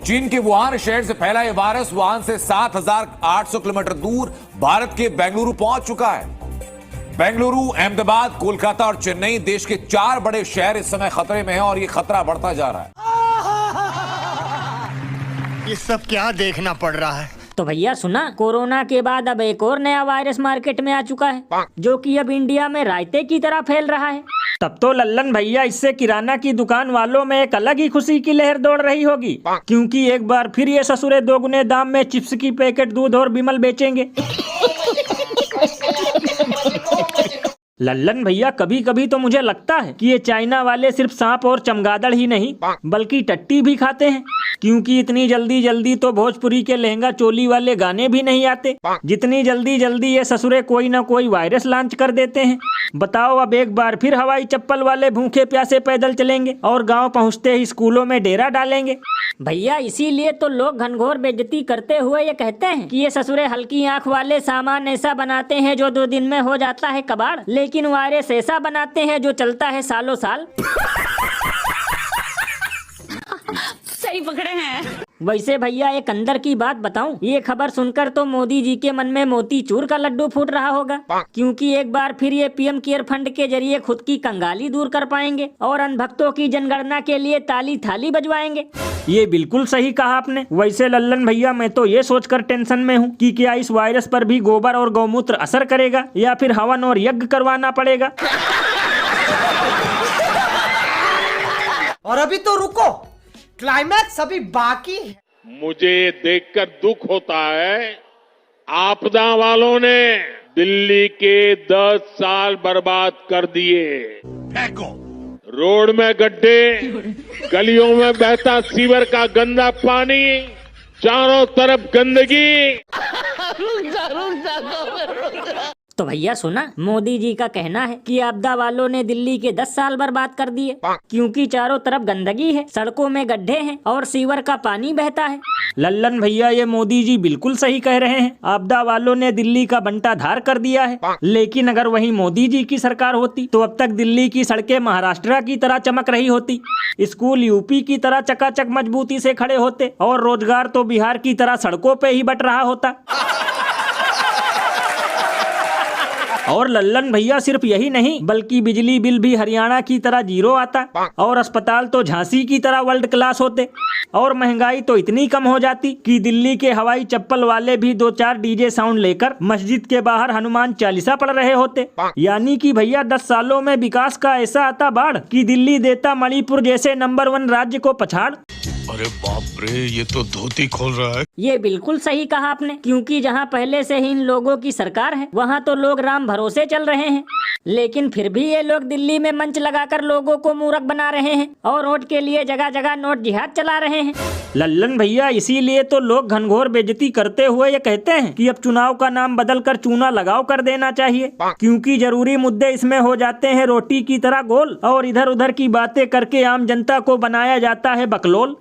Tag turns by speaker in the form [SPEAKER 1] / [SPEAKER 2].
[SPEAKER 1] चीन के वुहान शहर से फैला यह वायरस वुहान से 7,800 किलोमीटर दूर भारत के बेंगलुरु पहुंच चुका है। बेंगलुरु, अहमदाबाद, कोलकाता और चेन्नई देश के 4 बड़े शहर इस समय खतरे में हैं और ये खतरा बढ़ता जा रहा है।
[SPEAKER 2] ये सब क्या देखना पड़ रहा है?
[SPEAKER 3] तो भैया सुना, कोरोना के बाद अब एक और नया वायरस मार्केट में आ चुका है, जो कि अब इंडिया में रायते की तरह फैल रहा है।
[SPEAKER 4] तब तो लल्लन भैया इससे किराना की दुकान वालों में एक अलग ही खुशी की लहर दौड़ रही होगी, क्योंकि एक बार फिर ये ससुरे दोगुने दाम में चिप्स की पैकेट, दूध और बिमल बेचेंगे। लल्लन भैया कभी कभी तो मुझे लगता है कि ये चाइना वाले सिर्फ सांप और चमगादड़ ही नहीं बल्कि टट्टी भी खाते हैं, क्योंकि इतनी जल्दी जल्दी तो भोजपुरी के लहंगा चोली वाले गाने भी नहीं आते जितनी जल्दी जल्दी ये ससुरे कोई ना कोई वायरस लॉन्च कर देते हैं। बताओ, अब एक बार फिर हवाई चप्पल वाले भूखे प्यासे पैदल चलेंगे और गांव पहुंचते ही स्कूलों में डेरा डालेंगे।
[SPEAKER 3] भैया इसीलिए तो लोग घनघोर बेइज्जती करते हुए ये कहते हैं कि ये ससुरे हल्की आंख वाले सामान ऐसा बनाते हैं जो 2 दिन में हो जाता है कबाड़, लेकिन वायरस ऐसा बनाते हैं जो चलता है सालों साल।
[SPEAKER 5] सही पकड़े हैं।
[SPEAKER 3] वैसे भैया एक अंदर की बात बताऊं, ये खबर सुनकर तो मोदी जी के मन में मोतीचूर का लड्डू फूट रहा होगा, क्योंकि एक बार फिर ये पीएम केयर फंड के जरिए खुद की कंगाली दूर कर पाएंगे और अनभक्तों की जनगणना के लिए ताली थाली बजवाएंगे।
[SPEAKER 4] ये बिल्कुल सही कहा आपने। वैसे लल्लन भैया मैं तो ये सोचकर टेंशन में हूँ कि क्या इस वायरस पर भी गोबर और गौमूत्र असर करेगा या फिर हवन और यज्ञ करवाना पड़ेगा।
[SPEAKER 6] और अभी तो रुको, क्लाइमैक्स अभी बाकी है।
[SPEAKER 7] मुझे देखकर दुख होता है, आपदा वालों ने दिल्ली के 10 साल बर्बाद कर दिए। रोड में गड्ढे, गलियों में बहता सीवर का गंदा पानी, चारों तरफ गंदगी।
[SPEAKER 3] तो भैया सुना, मोदी जी का कहना है कि आपदा वालों ने दिल्ली के 10 साल बर्बाद कर दिए, क्योंकि चारों तरफ गंदगी है, सड़कों में गड्ढे हैं और सीवर का पानी बहता है।
[SPEAKER 4] लल्लन भैया ये मोदी जी बिल्कुल सही कह रहे हैं। आपदा वालों ने दिल्ली का बंटाधार कर दिया है, लेकिन अगर वही मोदी जी की सरकार होती तो अब तक दिल्ली की सड़कें महाराष्ट्र की तरह चमक रही होती, स्कूल यूपी की तरह चकाचक मजबूती से खड़े होते और रोजगार तो बिहार की तरह सड़कों पे ही बट रहा होता। और लल्लन भैया सिर्फ यही नहीं बल्कि बिजली बिल भी हरियाणा की तरह 0 आता और अस्पताल तो झांसी की तरह वर्ल्ड क्लास होते और महंगाई तो इतनी कम हो जाती कि दिल्ली के हवाई चप्पल वाले भी 2-4 डीजे साउंड लेकर मस्जिद के बाहर हनुमान चालीसा पढ़ रहे होते। यानी कि भैया 10 सालों में विकास का ऐसा आता बाढ़ कि दिल्ली देता मणिपुर जैसे नंबर 1 राज्य को पछाड़।
[SPEAKER 2] अरे बाप रे, ये तो धोती खोल रहा है।
[SPEAKER 3] ये बिल्कुल सही कहा आपने, क्योंकि जहाँ पहले से ही इन लोगों की सरकार है वहाँ तो लोग राम भरोसे चल रहे हैं, लेकिन फिर भी ये लोग दिल्ली में मंच लगाकर लोगों को मूर्ख बना रहे हैं और वोट के लिए जगह जगह नोट जिहाद चला रहे हैं।
[SPEAKER 4] लल्लन भैया इसीलिए तो लोग घनघोर बेइज्जती करते हुए ये कहते हैं कि अब चुनाव का नाम बदलकर चूना लगाव कर देना चाहिए, क्योंकि जरूरी मुद्दे इसमें हो जाते हैं रोटी की तरह गोल और इधर उधर की बातें करके आम जनता को बनाया जाता है बकलोल।